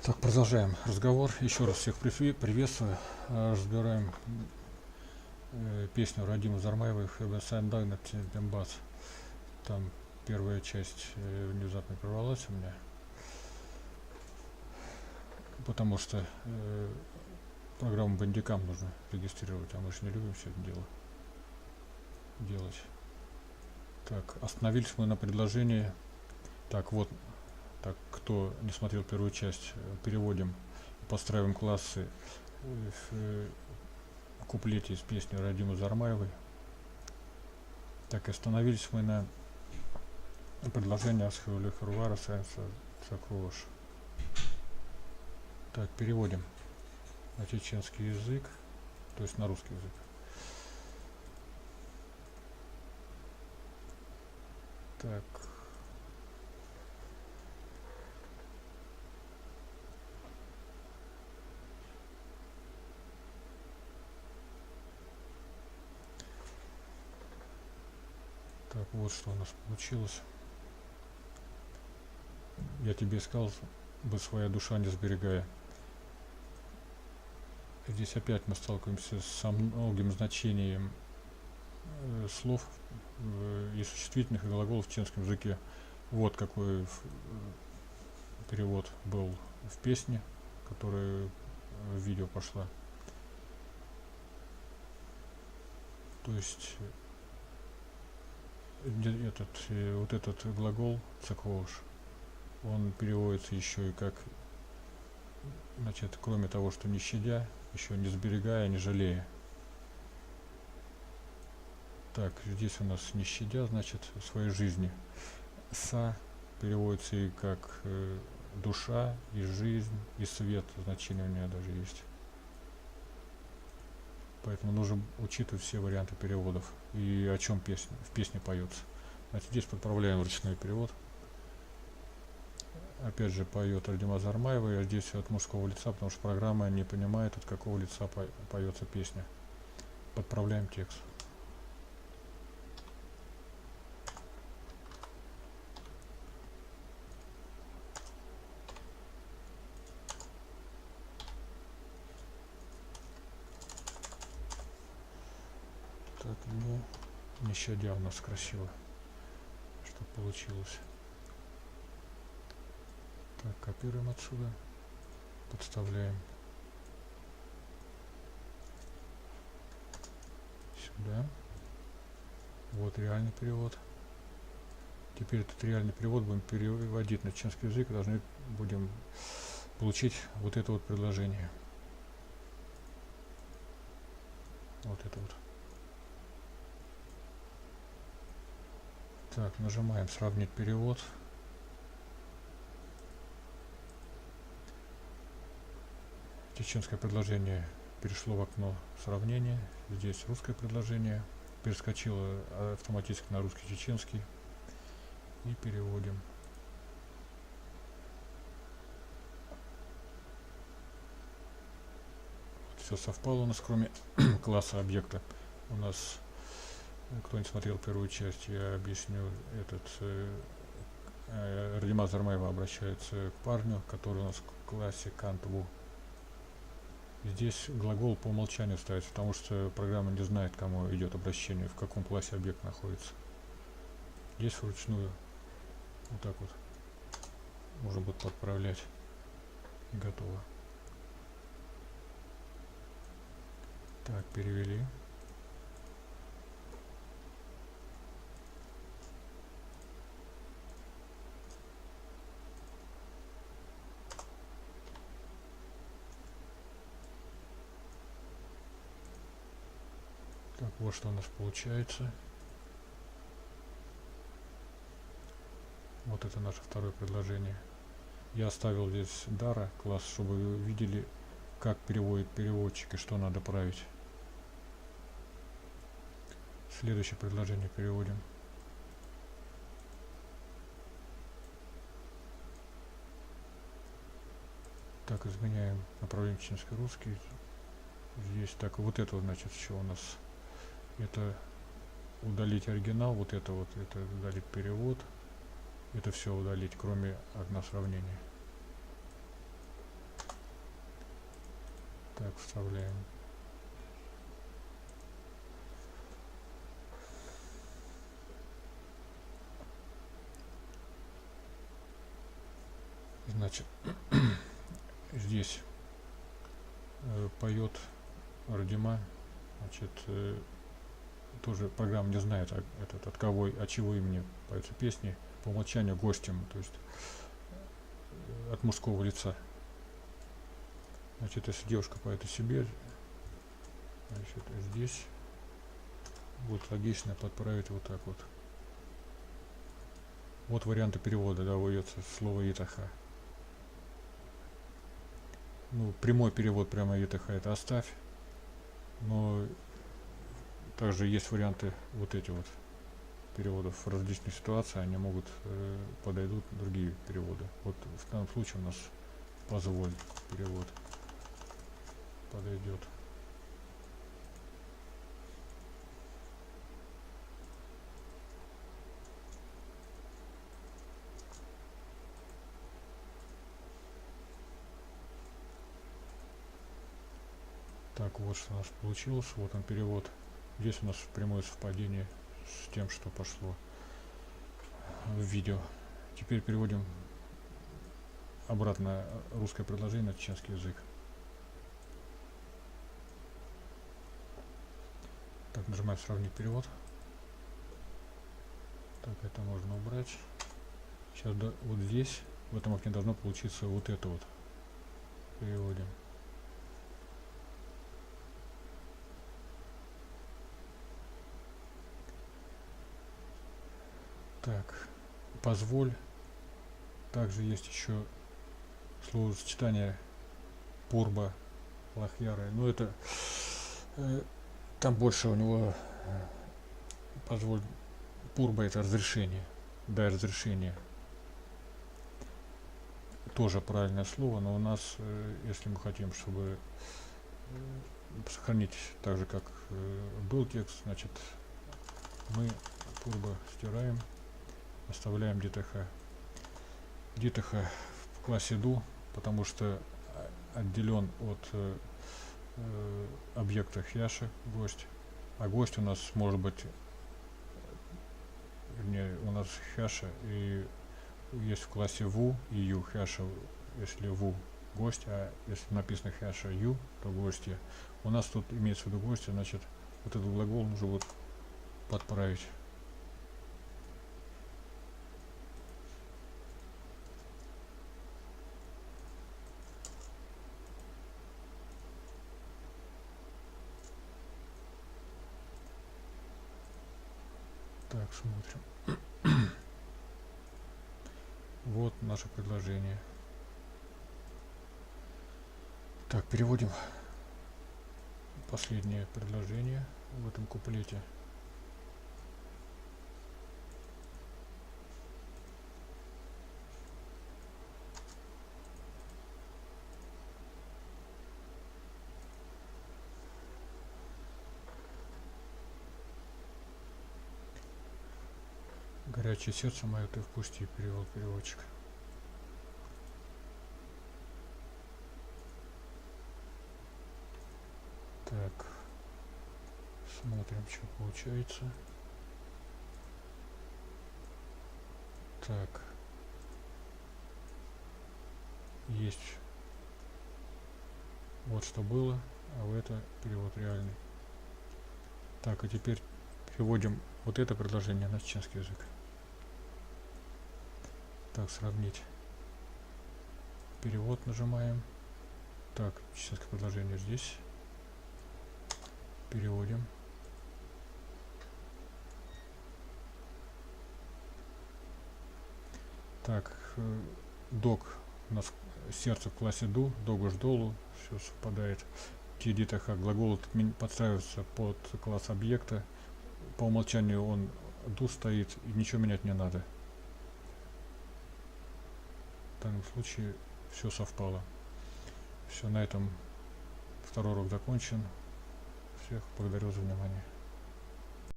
Так, продолжаем разговор. Еще раз всех приветствую. Разбираем песню Радимы Зармаевой «Хэбэсэн Дагнат Дембас». Там первая часть внезапно прервалась у меня, потому что программу Bandicam нужно регистрировать, а мы же не любим все это дело делать. Так, остановились мы на предложении. Так, вот, так, кто не смотрел первую часть, переводим, подстраиваем классы в куплете из песни Радимы Зармаевой. Так, остановились мы на предложении Асхиули Харувара Сайенса Сакрош. Так, переводим на чеченский язык, то есть на русский язык. Так. Так, вот что у нас получилось. Я тебе сказал бы, своя душа не сберегая. Здесь опять мы сталкиваемся со многим значением слов и существительных, и глаголов в чеченском языке. Вот какой перевод был в песне, которая в видео пошла. То есть вот этот глагол «цакош», он переводится еще и как, значит, кроме того, что не щадя, еще не сберегая, не жалея. Так, здесь у нас не щадя, значит, своей жизни. Са переводится и как душа, и жизнь, и свет, значение у меня даже есть. Поэтому нужно учитывать все варианты переводов и о чем песня, в песне поется. Значит, здесь подправляем ручной перевод. Опять же поет Радима Зармаева, а здесь от мужского лица, потому что программа не понимает, от какого лица поется песня. Подправляем текст. Так, не щадя у нас красиво, что получилось. Так, копируем отсюда, подставляем сюда. Вот реальный перевод. Теперь этот реальный перевод будем переводить на чеченский язык, и должны будем получить вот это вот предложение. Вот это вот. Так, нажимаем «Сравнить перевод». Чеченское предложение перешло в окно сравнения. Здесь русское предложение. Перескочило автоматически на русский чеченский. И переводим. Вот все совпало у нас, кроме класса объекта. У нас, кто не смотрел первую часть, я объясню, Радима Зармаева обращается к парню, который у нас в классе Кантву. Здесь глагол по умолчанию ставится, потому что программа не знает, к кому идет обращение, в каком классе объект находится. Здесь вручную вот так вот можно будет подправлять, и готово. Так, перевели. Так, вот что у нас получается. Вот это наше второе предложение. Я оставил здесь Дара класс, чтобы вы видели, как переводит переводчик и что надо править. Следующее предложение переводим. Так, изменяем направление чеченский русский. Здесь так, вот это вот, значит, что у нас? Это удалить оригинал, вот это удалить перевод. Это все удалить, кроме окна сравнения. Так, вставляем. Значит, здесь поет Родима. Значит, тоже программа не знает, от кого, от чего имени поются песни. По умолчанию гостем, то есть от мужского лица. Значит, если девушка поет о себе, значит, здесь будет логично подправить вот так вот. Вот варианты перевода, да, вводится слово «итаха». Ну, прямой перевод прямо «итаха» это оставь, но также есть варианты вот эти вот переводов в различных ситуациях, они могут подойдут другие переводы. Вот в данном случае у нас «позволь» перевод подойдет. Так, вот что у нас получилось. Вот он перевод. Здесь у нас прямое совпадение с тем, что пошло в видео. Теперь переводим обратно русское предложение на чеченский язык. Так, нажимаем «Сравнить перевод». Так, это можно убрать. Сейчас вот здесь, в этом окне должно получиться вот это вот. Переводим. Так, «позволь». Также есть еще словосочетание «пурба», «лахьяры». Ну, это там больше у него «позволь». «Пурба» это разрешение. Дай разрешение. Тоже правильное слово, но у нас, если мы хотим, чтобы сохранить так же, как был текст, значит, мы «пурба» стираем, оставляем «дитх». «Дитх» в классе «ду», потому что отделен от объекта «хьяша» гость, а гость у нас может быть, вернее, у нас «хьяша» и есть в классе «ву» и «ю». «Хьяша», если «ву» гость, а если написано «хьяша ю», то гости. У нас тут имеется в виду гости, значит, вот этот глагол нужно вот подправить. Так, смотрим. Вот наше предложение. Так, переводим последнее предложение в этом куплете. «Горячее сердце мое ты впусти», перевел переводчик. Так, смотрим, что получается. Так, есть вот что было, а это перевод реальный. Так, а теперь переводим вот это предложение на чеченский язык. Так, сравнить. Перевод нажимаем. Так, чеченское предложение здесь. Переводим. Так, док у нас сердце в классе ду, догуш долу, все совпадает. Тидитаха глагол подстраивается под класс объекта. По умолчанию он ду стоит, и ничего менять не надо. В данном случае все совпало. Все, на этом второй урок закончен. Всех благодарю за внимание.